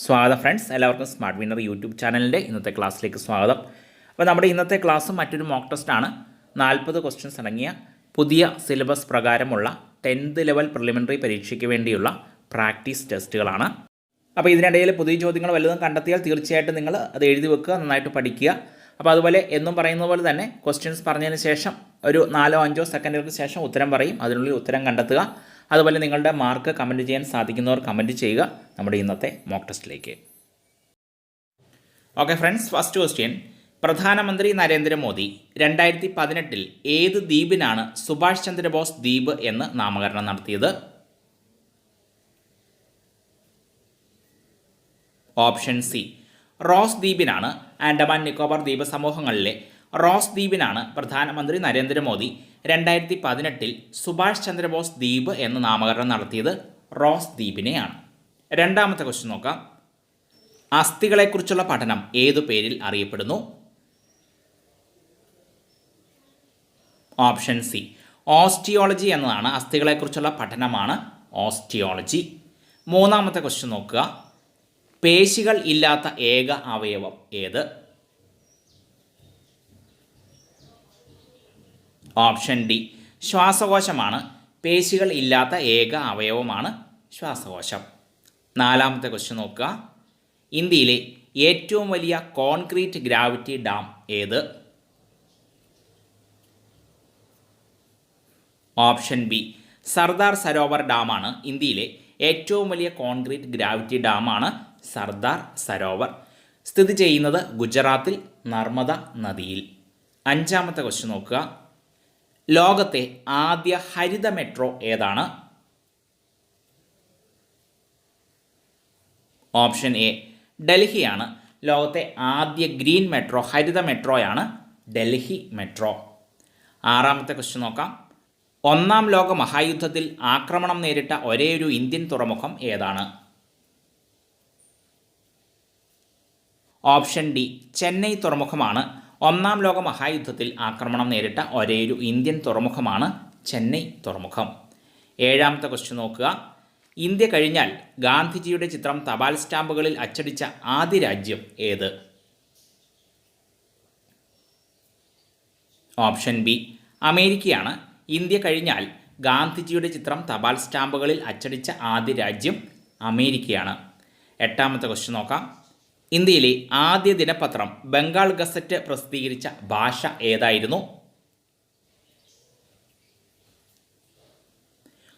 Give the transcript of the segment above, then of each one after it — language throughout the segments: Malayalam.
സ്വാഗതം ഫ്രണ്ട്സ്, എല്ലാവർക്കും സ്മാർട്ട് വിന്നർ യൂട്യൂബ് ചാനലിൻ്റെ ഇന്നത്തെ ക്ലാസ്സിലേക്ക് സ്വാഗതം. അപ്പോൾ നമ്മുടെ ഇന്നത്തെ ക്ലാസ് മറ്റൊരു മോക്ക് ടെസ്റ്റാണ്. 40 ക്വസ്റ്റ്യൻസ് അടങ്ങിയ പുതിയ സിലബസ് പ്രകാരമുള്ള 10th ലെവൽ പ്രിലിമിനറി പരീക്ഷയ്ക്ക് വേണ്ടിയുള്ള പ്രാക്ടീസ് ടെസ്റ്റുകളാണ്. അപ്പോൾ ഇതിനിടയിൽ പുതിയ ചോദ്യങ്ങൾ വല്ലതും കണ്ടെത്തിയാൽ തീർച്ചയായിട്ടും നിങ്ങൾ അത് എഴുതി വെക്കുക, നന്നായിട്ട് പഠിക്കുക. അപ്പോൾ അതുപോലെ എന്നും പറയുന്ന പോലെ തന്നെ ക്വസ്റ്റ്യൻസ് പറഞ്ഞതിന് ശേഷം ഒരു 4-5 സെക്കൻഡുകൾക്ക് ശേഷം ഉത്തരം പറയും, അതിനുള്ളിൽ ഉത്തരം കണ്ടെത്തുക. അതുപോലെ നിങ്ങളുടെ മാർക്ക് കമൻറ്റ് ചെയ്യാൻ സാധിക്കുന്നവർ കമൻറ്റ് ചെയ്യുക. നമ്മുടെ ഇന്നത്തെ മോക്ക് ടെസ്റ്റിലേക്ക് ഓക്കെ ഫ്രണ്ട്സ്. ഫസ്റ്റ് ക്വസ്റ്റ്യൻ: പ്രധാനമന്ത്രി നരേന്ദ്രമോദി 2018 ഏത് ദ്വീപിനാണ് സുഭാഷ് ചന്ദ്രബോസ് ദ്വീപ് എന്ന് നാമകരണം നടത്തിയത്? ഓപ്ഷൻ സി റോസ് ദ്വീപിനാണ്. ആൻഡമാൻ നിക്കോബാർ ദ്വീപ സമൂഹങ്ങളിലെ റോസ് ദ്വീപിനാണ് പ്രധാനമന്ത്രി നരേന്ദ്രമോദി 2018 സുഭാഷ് ചന്ദ്രബോസ് ദ്വീപ് എന്ന് നാമകരണം നടത്തിയത്. റോസ് ദ്വീപിനെയാണ്. രണ്ടാമത്തെ ക്വസ്റ്റ്യൻ നോക്കാം. അസ്ഥികളെക്കുറിച്ചുള്ള പഠനം ഏതു പേരിൽ അറിയപ്പെടുന്നു? ഓപ്ഷൻ സി ഓസ്റ്റിയോളജി എന്നതാണ്. അസ്ഥികളെക്കുറിച്ചുള്ള പഠനമാണ് ഓസ്റ്റിയോളജി. മൂന്നാമത്തെ ക്വസ്റ്റ്യൻ നോക്കുക. പേശികൾ ഇല്ലാത്ത ഏക അവയവം ഏത്? ഓപ്ഷൻ ഡി ശ്വാസകോശമാണ്. പേശികൾ ഇല്ലാത്ത ഏക അവയവമാണ് ശ്വാസകോശം. നാലാമത്തെ ക്വസ്റ്റ്യൻ നോക്കുക. ഇന്ത്യയിലെ ഏറ്റവും വലിയ കോൺക്രീറ്റ് ഗ്രാവിറ്റി ഡാം ഏത്? ഓപ്ഷൻ ബി സർദാർ സരോവർ ഡാമാണ്. ഇന്ത്യയിലെ ഏറ്റവും വലിയ കോൺക്രീറ്റ് ഗ്രാവിറ്റി ഡാമാണ് സർദാർ സരോവർ. സ്ഥിതി ചെയ്യുന്നത് ഗുജറാത്തിൽ നർമ്മദ നദിയിൽ. അഞ്ചാമത്തെ ക്വസ്റ്റ്യൻ നോക്കുക. ലോകത്തെ ആദ്യ ഹരിത മെട്രോ ഏതാണ്? ഓപ്ഷൻ എ ഡൽഹിയാണ്. ലോകത്തെ ആദ്യ ഗ്രീൻ മെട്രോ, ഹരിത മെട്രോയാണ് ഡൽഹി മെട്രോ. ആറാമത്തെ ക്വസ്റ്റ്യൻ നോക്കാം. ഒന്നാം ലോക മഹായുദ്ധത്തിൽ ആക്രമണം നേരിട്ട ഒരേയൊരു ഇന്ത്യൻ തുറമുഖം ഏതാണ്? ഓപ്ഷൻ ഡി ചെന്നൈ തുറമുഖമാണ്. ഒന്നാം ലോക മഹായുദ്ധത്തിൽ ആക്രമണം നേരിട്ട ഒരേയൊരു ഇന്ത്യൻ തുറമുഖമാണ് ചെന്നൈ തുറമുഖം. ഏഴാമത്തെ ക്വസ്റ്റ്യൻ നോക്കുക. ഇന്ത്യ കഴിഞ്ഞാൽ ഗാന്ധിജിയുടെ ചിത്രം തപാൽ സ്റ്റാമ്പുകളിൽ അച്ചടിച്ച ആദ്യ രാജ്യം ഏത്? ഓപ്ഷൻ ബി അമേരിക്കയാണ്. ഇന്ത്യ കഴിഞ്ഞാൽ ഗാന്ധിജിയുടെ ചിത്രം തപാൽ സ്റ്റാമ്പുകളിൽ അച്ചടിച്ച ആദ്യ രാജ്യം അമേരിക്കയാണ്. എട്ടാമത്തെ ക്വസ്റ്റ്യൻ നോക്കാം. ഇന്ത്യയിലെ ആദ്യ ദിനപത്രം ബംഗാൾ ഗസറ്റ് പ്രസിദ്ധീകരിച്ച ഭാഷ ഏതായിരുന്നു?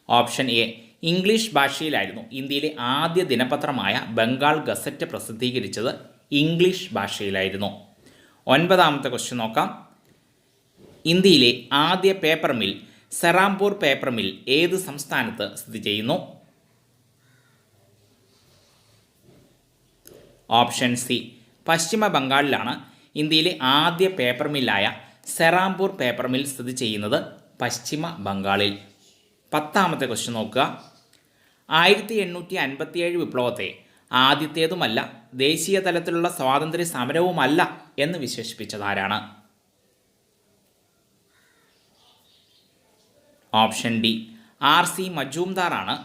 ഓപ്ഷൻ എ ഇംഗ്ലീഷ് ഭാഷയിലായിരുന്നു. ഇന്ത്യയിലെ ആദ്യ ദിനപത്രമായ ബംഗാൾ ഗസറ്റ് പ്രസിദ്ധീകരിച്ചത് ഇംഗ്ലീഷ് ഭാഷയിലായിരുന്നു. ഒൻപതാമത്തെ ക്വസ്റ്റ്യൻ നോക്കാം. ഇന്ത്യയിലെ ആദ്യ paper mill Serampore paper mill ഏത് സംസ്ഥാനത്ത് സ്ഥിതി ചെയ്യുന്നു? ഓപ്ഷൻ സി പശ്ചിമ ബംഗാളിലാണ്. ഇന്ത്യയിലെ ആദ്യ പേപ്പർ മില്ലായ സെറാംപൂർ പേപ്പർ മിൽ സ്ഥിതി ചെയ്യുന്നത് പശ്ചിമ ബംഗാളിൽ. പത്താമത്തെ ക്വസ്റ്റ്യൻ നോക്കുക. 1857 വിപ്ലവത്തെ ആദ്യത്തേതുമല്ല ദേശീയ തലത്തിലുള്ള സ്വാതന്ത്ര്യ സമരവുമല്ല എന്ന് വിശേഷിപ്പിച്ചതാരാണ്? ഓപ്ഷൻ ഡി RC മജൂംദാറാണ്.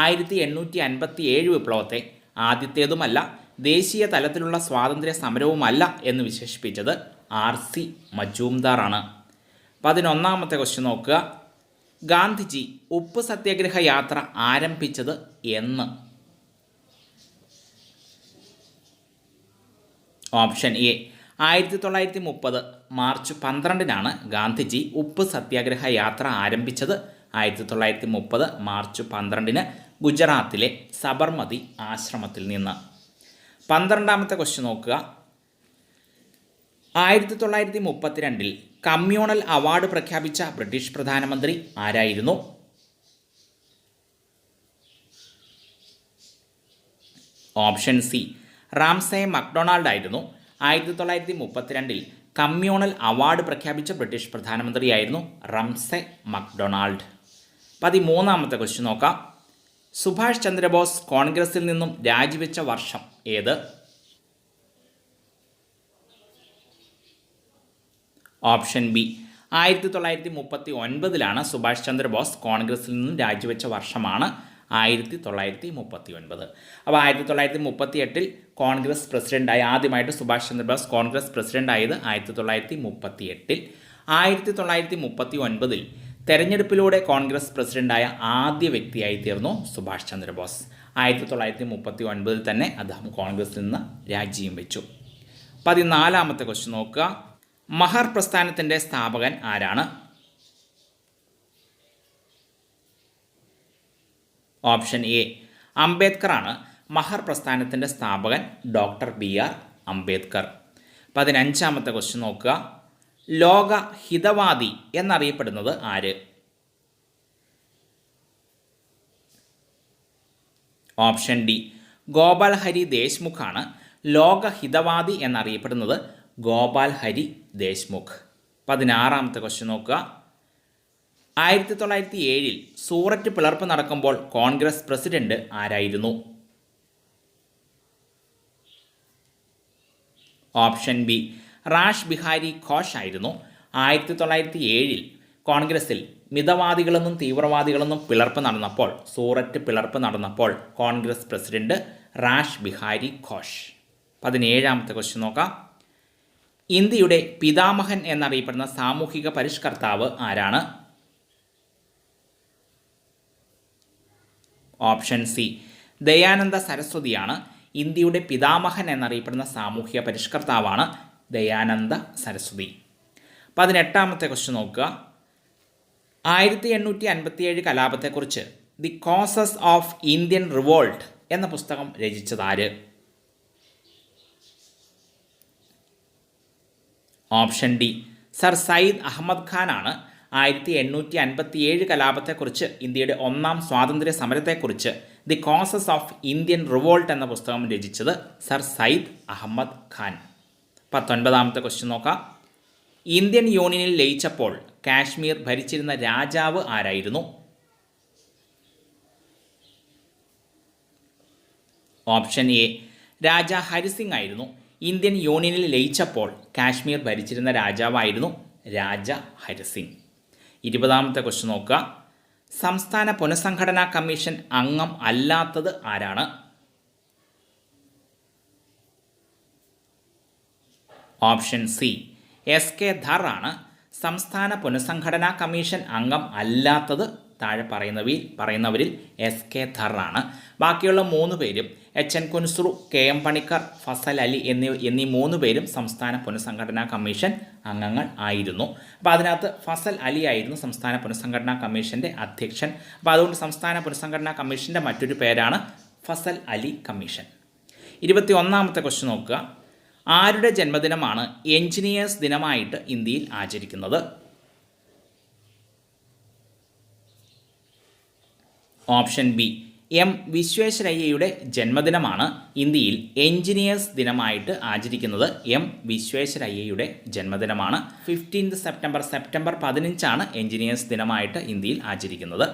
1857 വിപ്ലവത്തെ ആദ്യത്തേതുമല്ല ദേശീയ തലത്തിലുള്ള സ്വാതന്ത്ര്യ സമരവുമല്ല എന്ന് വിശേഷിപ്പിച്ചത് RC മജൂംദാറാണ്. 11ാമത്തെ ക്വസ്റ്റ്യൻ നോക്കുക. ഗാന്ധിജി ഉപ്പ് സത്യാഗ്രഹ യാത്ര ആരംഭിച്ചത് എന്ന്? ഓപ്ഷൻ എ 1930 മാർച്ച് 12-നാണ് ഗാന്ധിജി ഉപ്പ് സത്യാഗ്രഹ യാത്ര ആരംഭിച്ചത്. 1930 മാർച്ച് 12-ന് ഗുജറാത്തിലെ സബർമതി ആശ്രമത്തിൽ നിന്ന്. 12ാമത്തെ ക്വസ്റ്റ്യൻ നോക്കുക. 1932 കമ്മ്യൂണൽ അവാർഡ് പ്രഖ്യാപിച്ച ബ്രിട്ടീഷ് പ്രധാനമന്ത്രി ആരായിരുന്നു? ഓപ്ഷൻ സി റാംസെ മക്ഡൊണാൾഡ് ആയിരുന്നു. 1932 കമ്മ്യൂണൽ അവാർഡ് പ്രഖ്യാപിച്ച ബ്രിട്ടീഷ് പ്രധാനമന്ത്രിയായിരുന്നു റംസെ മക്ഡൊണാൾഡ്. 13ാമത്തെ ക്വസ്റ്റ്യൻ നോക്കാം. സുഭാഷ് ചന്ദ്രബോസ് കോൺഗ്രസിൽ നിന്നും രാജിവെച്ച വർഷം ഏത്? ഓപ്ഷൻ ബി 1939 സുഭാഷ് ചന്ദ്രബോസ് കോൺഗ്രസിൽ നിന്നും രാജിവെച്ച വർഷമാണ് 1939. അപ്പോൾ 1938 കോൺഗ്രസ് പ്രസിഡൻ്റായി ആദ്യമായിട്ട് സുഭാഷ് ചന്ദ്രബോസ് കോൺഗ്രസ് പ്രസിഡൻ്റ് ആയത് 1938. 1939 തെരഞ്ഞെടുപ്പിലൂടെ കോൺഗ്രസ് പ്രസിഡൻ്റായ ആദ്യ വ്യക്തിയായി തീർന്നു സുഭാഷ് ചന്ദ്രബോസ്. 1939 തന്നെ അദ്ദേഹം കോൺഗ്രസിൽ നിന്ന് രാജിയും വെച്ചു. 14ാമത്തെ ക്വസ്റ്റ്യൻ നോക്കുക. മഹർ പ്രസ്ഥാനത്തിൻ്റെ സ്ഥാപകൻ ആരാണ്? ഓപ്ഷൻ എ അംബേദ്കർ ആണ്. മഹർ പ്രസ്ഥാനത്തിൻ്റെ സ്ഥാപകൻ ഡോക്ടർ BR അംബേദ്കർ. 15ാമത്തെ ക്വസ്റ്റ്യൻ നോക്കുക. ലോക ഹിതവാദി എന്നറിയപ്പെടുന്നത് ആര്? ഓപ്ഷൻ ഡി ഗോപാൽ ഹരി ദേശ്മുഖ് ആണ്. ലോക ഹിതവാദി എന്നറിയപ്പെടുന്നത് ഗോപാൽ ഹരി ദേശ്മുഖ്. 16ാമത്തെ ക്വസ്റ്റ്യൻ നോക്കുക. 1907 സൂററ്റ് പിളർപ്പ് നടക്കുമ്പോൾ കോൺഗ്രസ് പ്രസിഡന്റ് ആരായിരുന്നു? Option B rash Behari Ghosh ആയിരുന്നു. 1907 കോൺഗ്രസിൽ മിതവാദികളെന്നും തീവ്രവാദികളെന്നും പിളർപ്പ് നടന്നപ്പോൾ, സൂററ്റ് പിളർപ്പ് നടന്നപ്പോൾ കോൺഗ്രസ് പ്രസിഡന്റ് റാഷ് ബിഹാരി ഘോഷ്. 17ാമത്തെ ക്വസ്റ്റ്യൻ നോക്കാം. ഇന്ത്യയുടെ പിതാമഹൻ എന്നറിയപ്പെടുന്ന സാമൂഹിക പരിഷ്കർത്താവ് ആരാണ്? ഓപ്ഷൻ സി ദയാനന്ദ സരസ്വതിയാണ്. ഇന്ത്യയുടെ പിതാമഹൻ എന്നറിയപ്പെടുന്ന സാമൂഹിക പരിഷ്കർത്താവാണ് ദയാനന്ദ സരസ്വതി. 18ാമത്തെ ക്വസ്റ്റ്യൻ നോക്കുക. 1857 കലാപത്തെക്കുറിച്ച് the causes of Indian revolt എന്ന പുസ്തകം രചിച്ചതാര്? Option D sir Syed Ahmed Khan ആണ്. 1857 കലാപത്തെക്കുറിച്ച്, ഇന്ത്യയുടെ ഒന്നാം സ്വാതന്ത്ര്യ സമരത്തെക്കുറിച്ച് the causes of Indian revolt എന്ന പുസ്തകം രചിച്ചത് സർ സയ്യിദ് അഹമ്മദ് ഖാൻ. 19ാമത്തെ ക്വസ്റ്റ്യൻ നോക്കാം. ഇന്ത്യൻ യൂണിയനിൽ ലയിച്ചപ്പോൾ കാശ്മീർ ഭരിച്ചിരുന്ന രാജാവ് ആരായിരുന്നു? ഓപ്ഷൻ എ രാജ ഹരിസിംഗ് ആയിരുന്നു. ഇന്ത്യൻ യൂണിയനിൽ ലയിച്ചപ്പോൾ കാശ്മീർ ഭരിച്ചിരുന്ന രാജാവായിരുന്നു രാജ ഹരിസിംഗ്. 20ാമത്തെ ക്വസ്റ്റ്യൻ നോക്കുക. സംസ്ഥാന പുനഃസംഘടനാ കമ്മീഷൻ അംഗം അല്ലാത്തത് ആരാണ്? ഓപ്ഷൻ സി SK ധർ ആണ്. സംസ്ഥാന പുനഃസംഘടനാ കമ്മീഷൻ അംഗം അല്ലാത്തത് താഴെ പറയുന്നവരിൽ SK ധർ ആണ്. ബാക്കിയുള്ള 3 പേരും HN കുൻസ്രു, KM പണിക്കർ, ഫസൽ അലി എന്നീ 3 പേരും സംസ്ഥാന പുനഃസംഘടനാ കമ്മീഷൻ അംഗങ്ങൾ ആയിരുന്നു. അപ്പോൾ അതിനകത്ത് ഫസൽ അലി ആയിരുന്നു സംസ്ഥാന പുനഃസംഘടനാ കമ്മീഷൻ്റെ അധ്യക്ഷൻ. അപ്പോൾ അതുകൊണ്ട് സംസ്ഥാന പുനഃസംഘടനാ കമ്മീഷൻ്റെ മറ്റൊരു പേരാണ് ഫസൽ അലി കമ്മീഷൻ. 21ാമത്തെ ക്വസ്റ്റ്യൻ നോക്കുക. ആരുടെ ജന്മദിനമാണ് എഞ്ചിനീയേഴ്സ് ദിനമായിട്ട് ഇന്ത്യയിൽ ആചരിക്കുന്നത്? ഓപ്ഷൻ ബി വിശ്വേശ്വരയ്യയുടെ ജന്മദിനമാണ് ഇന്ത്യയിൽ എഞ്ചിനീയേഴ്സ് ദിനമായിട്ട് ആചരിക്കുന്നത്. വിശ്വേശ്വരയ്യയുടെ ജന്മദിനമാണ്. 15 സെപ്റ്റംബർ 15 എഞ്ചിനീയേഴ്സ് ദിനമായിട്ട് ഇന്ത്യയിൽ ആചരിക്കുന്നത്.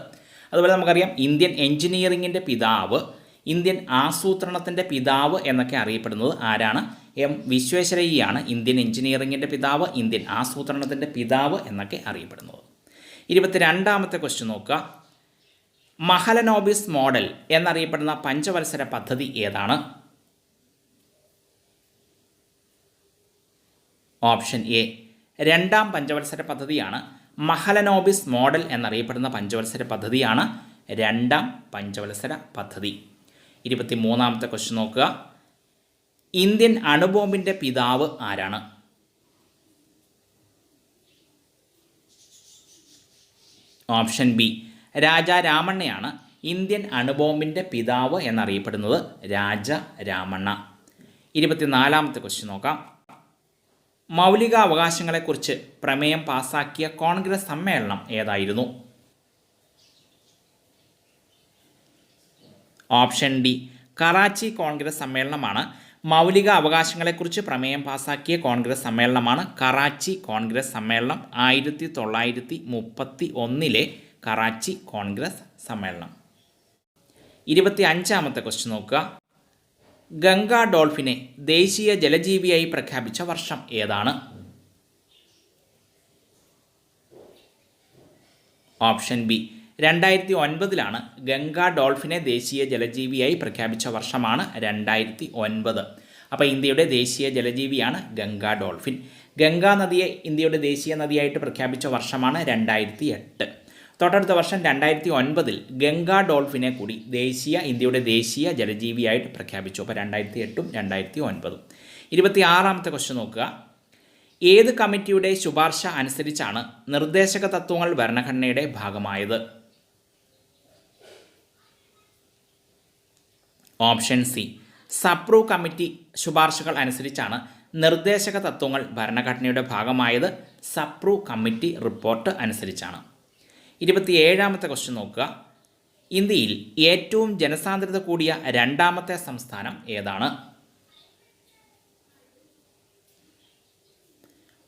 അതുപോലെ നമുക്കറിയാം ഇന്ത്യൻ എഞ്ചിനീയറിങ്ങിൻ്റെ പിതാവ്, ഇന്ത്യൻ ആസൂത്രണത്തിൻ്റെ പിതാവ് എന്നൊക്കെ അറിയപ്പെടുന്നത് ആരാണ്? വിശ്വേശ്വരയ്യയാണ് ഇന്ത്യൻ എഞ്ചിനീയറിങ്ങിൻ്റെ പിതാവ്, ഇന്ത്യൻ ആസൂത്രണത്തിൻ്റെ പിതാവ് എന്നൊക്കെ അറിയപ്പെടുന്നത്. 22ാമത്തെ ക്വസ്റ്റ്യൻ നോക്കുക. മഹലനോബിസ് മോഡൽ എന്നറിയപ്പെടുന്ന പഞ്ചവത്സര പദ്ധതി ഏതാണ്? ഓപ്ഷൻ എ രണ്ടാം പഞ്ചവത്സര പദ്ധതിയാണ്. മഹലനോബിസ് മോഡൽ എന്നറിയപ്പെടുന്ന പഞ്ചവത്സര പദ്ധതിയാണ് രണ്ടാം പഞ്ചവത്സര പദ്ധതി. 23ാമത്തെ ക്വസ്റ്റ്യൻ നോക്കുക. ഇന്ത്യൻ അണുബോംബിൻ്റെ പിതാവ് ആരാണ്? ഓപ്ഷൻ ബി രാജ രാമണ്ണയാണ്. ഇന്ത്യൻ അണുബോംബിൻ്റെ പിതാവ് എന്നറിയപ്പെടുന്നത് രാജ രാമണ്ണ. 24ാമത്തെ ക്വസ്റ്റ്യൻ നോക്കാം. മൗലികാവകാശങ്ങളെക്കുറിച്ച് പ്രമേയം പാസാക്കിയ കോൺഗ്രസ് സമ്മേളനം ഏതായിരുന്നു? ഓപ്ഷൻ ഡി കറാച്ചി കോൺഗ്രസ് സമ്മേളനമാണ്. മൗലിക അവകാശങ്ങളെക്കുറിച്ച് പ്രമേയം പാസാക്കിയ കോൺഗ്രസ് സമ്മേളനമാണ് കറാച്ചി കോൺഗ്രസ് സമ്മേളനം. 1931 കറാച്ചി കോൺഗ്രസ് സമ്മേളനം. 25ാമത്തെ ക്വസ്റ്റ്യൻ നോക്കുക. ഗംഗ ഡോൾഫിനെ ദേശീയ ജലജീവിയായി പ്രഖ്യാപിച്ച വർഷം ഏതാണ്? ഓപ്ഷൻ ബി 2009 ഗംഗ ഡോൾഫിനെ ദേശീയ ജലജീവിയായി പ്രഖ്യാപിച്ച വർഷമാണ് 2009. അപ്പോൾ ഇന്ത്യയുടെ ദേശീയ ജലജീവിയാണ് ഗംഗ ഡോൾഫിൻ. ഗംഗാ നദിയെ ഇന്ത്യയുടെ ദേശീയ നദിയായിട്ട് പ്രഖ്യാപിച്ച വർഷമാണ് 2008. തൊട്ടടുത്ത വർഷം 2009 ഗംഗ ഡോൾഫിനെ കൂടി ഇന്ത്യയുടെ ദേശീയ ജലജീവിയായിട്ട് പ്രഖ്യാപിച്ചു. അപ്പോൾ 2008ഉം 2009. 26ാമത്തെ ക്വസ്റ്റ്യൻ നോക്കുക. ഏത് കമ്മിറ്റിയുടെ ശുപാർശ അനുസരിച്ചാണ് നിർദ്ദേശക തത്വങ്ങൾ ഭരണഘടനയുടെ ഭാഗമായത്? ഓപ്ഷൻ സി, സപ്രൂ കമ്മിറ്റി ശുപാർശകൾ അനുസരിച്ചാണ് നിർദ്ദേശക തത്വങ്ങൾ ഭരണഘടനയുടെ ഭാഗമായത്. സപ്രൂ കമ്മിറ്റി റിപ്പോർട്ട് അനുസരിച്ചാണ്. 27ാമത്തെ ക്വസ്റ്റ്യൻ നോക്കുക. ഇന്ത്യയിൽ ഏറ്റവും ജനസാന്ദ്രത കൂടിയ രണ്ടാമത്തെ സംസ്ഥാനം ഏതാണ്?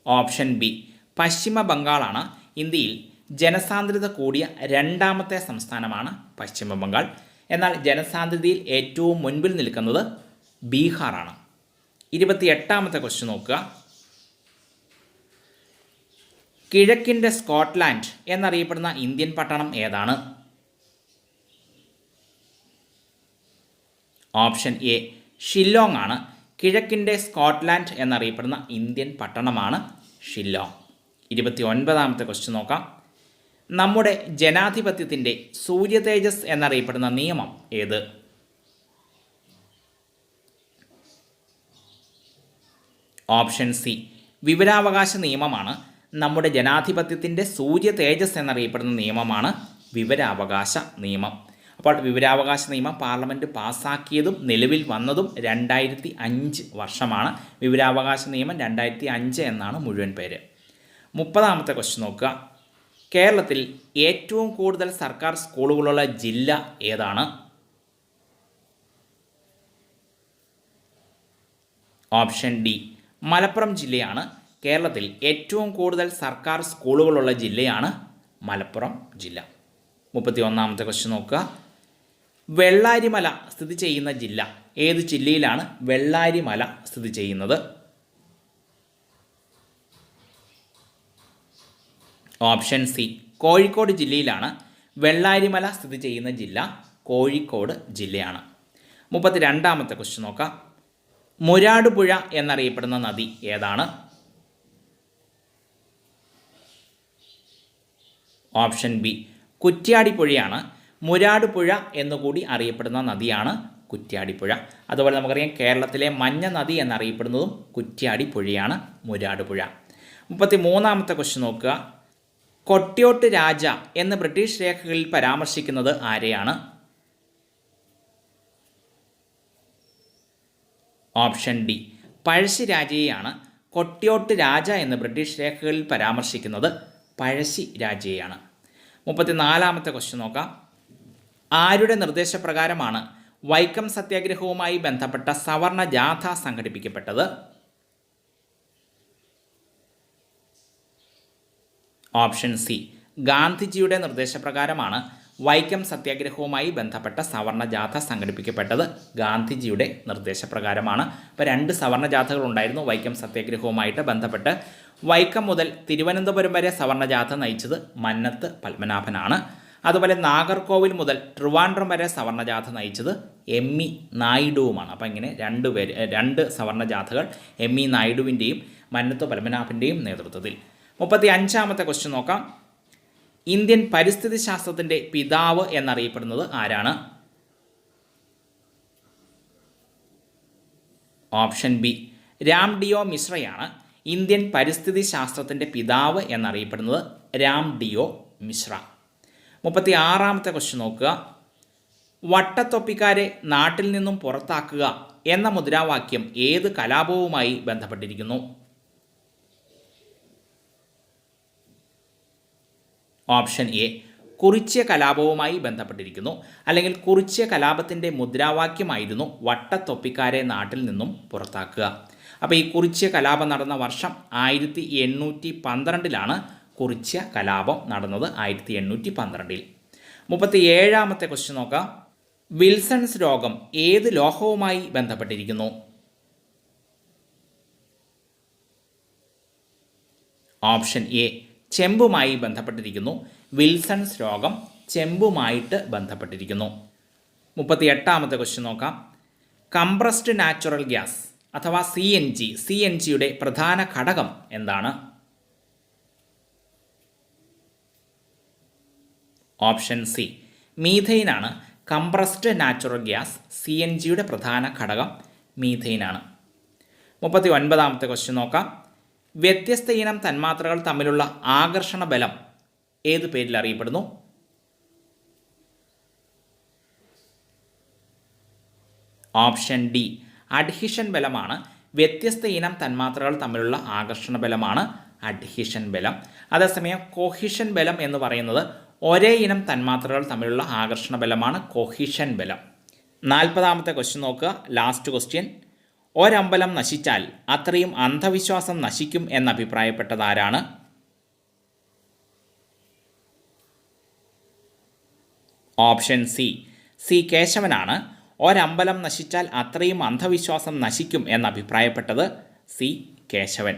ഓപ്ഷൻ ബി, പശ്ചിമ ബംഗാളാണ്. ഇന്ത്യയിൽ ജനസാന്ദ്രത കൂടിയ രണ്ടാമത്തെ സംസ്ഥാനമാണ് പശ്ചിമ ബംഗാൾ. എന്നാൽ ജനസാന്ദ്രതയിൽ ഏറ്റവും മുൻപിൽ നിൽക്കുന്നത് ബീഹാറാണ്. 28ാമത്തെ ക്വസ്റ്റ്യൻ നോക്കുക. കിഴക്കിൻ്റെ സ്കോട്ട്ലാൻഡ് എന്നറിയപ്പെടുന്ന ഇന്ത്യൻ പട്ടണം ഏതാണ്? ഓപ്ഷൻ എ, ഷില്ലോങ് ആണ്. കിഴക്കിൻ്റെ സ്കോട്ട്ലാൻഡ് എന്നറിയപ്പെടുന്ന ഇന്ത്യൻ പട്ടണമാണ് ഷില്ലോങ്. 29ാമത്തെ ക്വസ്റ്റ്യൻ നോക്കാം. നമ്മുടെ ജനാധിപത്യത്തിൻ്റെ സൂര്യതേജസ് എന്നറിയപ്പെടുന്ന നിയമം ഏത്? ഓപ്ഷൻ സി, വിവരാവകാശ നിയമമാണ്. നമ്മുടെ ജനാധിപത്യത്തിൻ്റെ സൂര്യ തേജസ് എന്നറിയപ്പെടുന്ന നിയമമാണ് വിവരാവകാശ നിയമം. അപ്പോൾ വിവരാവകാശ നിയമം പാർലമെൻറ്റ് പാസ്സാക്കിയതും നിലവിൽ വന്നതും 2005 വർഷമാണ്. വിവരാവകാശ നിയമം 2005 എന്നാണ് മുഴുവൻ പേര്. 30ാമത്തെ ക്വസ്റ്റ്യൻ നോക്കുക. കേരളത്തിൽ ഏറ്റവും കൂടുതൽ സർക്കാർ സ്കൂളുകളുള്ള ജില്ല ഏതാണ്? ഓപ്ഷൻ ഡി, മലപ്പുറം ജില്ലയാണ്. കേരളത്തിൽ ഏറ്റവും കൂടുതൽ സർക്കാർ സ്കൂളുകളുള്ള ജില്ലയാണ് മലപ്പുറം ജില്ല. 31ാമത്തെ ക്വസ്റ്റ്യൻ നോക്കുക. വെള്ളാരിമല സ്ഥിതി ചെയ്യുന്ന ജില്ല ഏത് ജില്ലയിലാണ് വെള്ളാരിമല സ്ഥിതി ചെയ്യുന്നത്? ഓപ്ഷൻ സി, കോഴിക്കോട് ജില്ലയിലാണ്. വെള്ളാരിമല സ്ഥിതി ചെയ്യുന്ന ജില്ല കോഴിക്കോട് ജില്ലയാണ്. 32ാമത്തെ ക്വസ്റ്റ്യൻ നോക്കാം. മുരാടുപുഴ എന്നറിയപ്പെടുന്ന നദി ഏതാണ്? Option B, കുറ്റ്യാടിപ്പുഴയാണ്. മുരാടുപുഴ എന്നുകൂടി അറിയപ്പെടുന്ന നദിയാണ് കുറ്റ്യാടിപ്പുഴ. അതുപോലെ നമുക്കറിയാം കേരളത്തിലെ മഞ്ഞ നദി എന്നറിയപ്പെടുന്നതും കുറ്റ്യാടിപ്പുഴയാണ്, മുരാടുപുഴ. 33ാമത്തെ ക്വസ്റ്റ്യൻ നോക്കുക. കൊട്യോട്ട് രാജ എന്ന് ബ്രിട്ടീഷ് രേഖകളിൽ പരാമർശിക്കുന്നത് ആരെയാണ്? Option D, പഴശ്ശിരാജയെയാണ്. കൊട്യോട്ട് രാജ എന്ന് ബ്രിട്ടീഷ് രേഖകളിൽ പരാമർശിക്കുന്നത് പഴശ്ശിരാജയെയാണ്. 34ാമത്തെ ക്വസ്റ്റ്യൻ നോക്കാം. ആരുടെ നിർദ്ദേശപ്രകാരമാണ് വൈക്കം സത്യാഗ്രഹവുമായി ബന്ധപ്പെട്ട സവർണ ജാഥ സംഘടിപ്പിക്കപ്പെട്ടത്? ഓപ്ഷൻ സി, ഗാന്ധിജിയുടെ നിർദ്ദേശപ്രകാരമാണ് വൈക്കം സത്യാഗ്രഹവുമായി ബന്ധപ്പെട്ട സവർണ ജാഥ സംഘടിപ്പിക്കപ്പെട്ടത്. ഗാന്ധിജിയുടെ നിർദ്ദേശപ്രകാരമാണ്. അപ്പോൾ 2 സവർണ ജാഥകൾ ഉണ്ടായിരുന്നു വൈക്കം സത്യാഗ്രഹവുമായിട്ട് ബന്ധപ്പെട്ട്. വൈക്കം മുതൽ തിരുവനന്തപുരം വരെ സവർണ ജാഥ നയിച്ചത് മന്നത്ത് പത്മനാഭനാണ്. അതുപോലെ നാഗർകോവിൽ മുതൽ ട്രിവാൻഡ്രം വരെ സവർണ ജാഥ നയിച്ചത് എം.ഇ. നായിഡുവുമാണ്. അപ്പോൾ ഇങ്ങനെ 2 സവർണ ജാഥകൾ എം.ഇ. നായിഡുവിൻ്റെയും മന്നത്ത് പത്മനാഭൻ്റെയും നേതൃത്വത്തിൽ. 35ാമത്തെ ക്വസ്റ്റ്യൻ നോക്കാം. ഇന്ത്യൻ പരിസ്ഥിതി ശാസ്ത്രത്തിൻ്റെ പിതാവ് എന്നറിയപ്പെടുന്നത് ആരാണ്? ഓപ്ഷൻ ബി, രാംഡിയോ മിശ്രയാണ്. ഇന്ത്യൻ പരിസ്ഥിതി ശാസ്ത്രത്തിൻ്റെ പിതാവ് എന്നറിയപ്പെടുന്നത് രാംഡിയോ മിശ്ര. 36ാമത്തെ ക്വസ്റ്റ്യൻ നോക്കുക. വട്ടത്തൊപ്പിക്കാരെ നാട്ടിൽ നിന്നും പുറത്താക്കുക എന്ന മുദ്രാവാക്യം ഏത് കലാപവുമായി ബന്ധപ്പെട്ടിരിക്കുന്നു? ഓപ്ഷൻ എ, കുറിച്യ കലാപവുമായി ബന്ധപ്പെട്ടിരിക്കുന്നു. അല്ലെങ്കിൽ കുറിച്യ കലാപത്തിൻ്റെ മുദ്രാവാക്യമായിരുന്നു വട്ടത്തൊപ്പിക്കാരെ നാട്ടിൽ നിന്നും പുറത്താക്കുക. അപ്പോൾ ഈ കുറിച്യ കലാപം നടന്ന വർഷം 1812 കുറിച്യ കലാപം നടന്നത് 1812. 37ാമത്തെ ക്വസ്റ്റ്യൻ നോക്കാം. വിൽസൺസ് രോഗം ഏത് ലോഹവുമായി ബന്ധപ്പെട്ടിരിക്കുന്നു? ഓപ്ഷൻ എ, ചെമ്പുമായി ബന്ധപ്പെട്ടിരിക്കുന്നു. വിൽസൺസ് രോഗം ചെമ്പുമായിട്ട് ബന്ധപ്പെട്ടിരിക്കുന്നു. 38ാമത്തെ ക്വസ്റ്റ്യൻ നോക്കാം. കംപ്രസ്ഡ് നാച്ചുറൽ ഗ്യാസ് അഥവാ സി എൻ ജിയുടെ പ്രധാന ഘടകം എന്താണ്? ഓപ്ഷൻ സി മീഥെയിനാണ്. Compressed natural gas C N ജിയുടെ പ്രധാന ഘടകം മീഥെയിനാണ്. 39ാമത്തെ ക്വസ്റ്റ്യൻ നോക്കാം. വ്യത്യസ്ത ഇനം തന്മാത്രകൾ തമ്മിലുള്ള ആകർഷണ ബലം ഏത് പേരിൽ അറിയപ്പെടുന്നു? ഓപ്ഷൻ ഡി അഡ്ഹിഷൻ ബലമാണ്. വ്യത്യസ്ത ഇനം തന്മാത്രകൾ തമ്മിലുള്ള ആകർഷണ ബലമാണ് അഡ്ഹിഷൻ ബലം. അതേസമയം കോഹിഷൻ ബലം എന്ന് പറയുന്നത് ഒരേ ഇനം തന്മാത്രകൾ തമ്മിലുള്ള ആകർഷണ ബലമാണ് കോഹിഷൻ ബലം. 40ാമത്തെ ക്വസ്റ്റ്യൻ നോക്കുക. Last question. ഒരമ്പലം നശിച്ചാൽ അത്രയും അന്ധവിശ്വാസം നശിക്കും എന്നഭിപ്രായപ്പെട്ടത് ആരാണ്? Option C കേശവനാണ്. ഒരമ്പലം നശിച്ചാൽ അത്രയും അന്ധവിശ്വാസം നശിക്കും എന്നഭിപ്രായപ്പെട്ടത് സി കേശവൻ.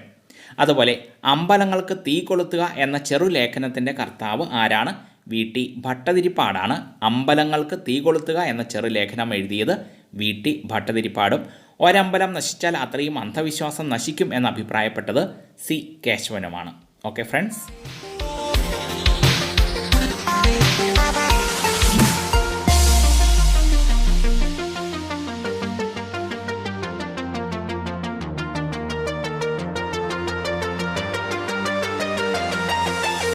അതുപോലെ അമ്പലങ്ങൾക്ക് തീ കൊളുത്തുക എന്ന ചെറുലേഖനത്തിൻ്റെ കർത്താവ് ആരാണ്? V T ഭട്ടതിരിപ്പാടാണ്. അമ്പലങ്ങൾക്ക് തീ കൊളുത്തുക എന്ന ചെറുലേഖനം എഴുതിയത് വി ടി ഭട്ടതിരിപ്പാടും. ഒരമ്പലം നശിച്ചാൽ അത്രയും അന്ധവിശ്വാസം നശിക്കും എന്നഭിപ്രായപ്പെട്ടത് സി കേശവനുമാണ്. Okay friends.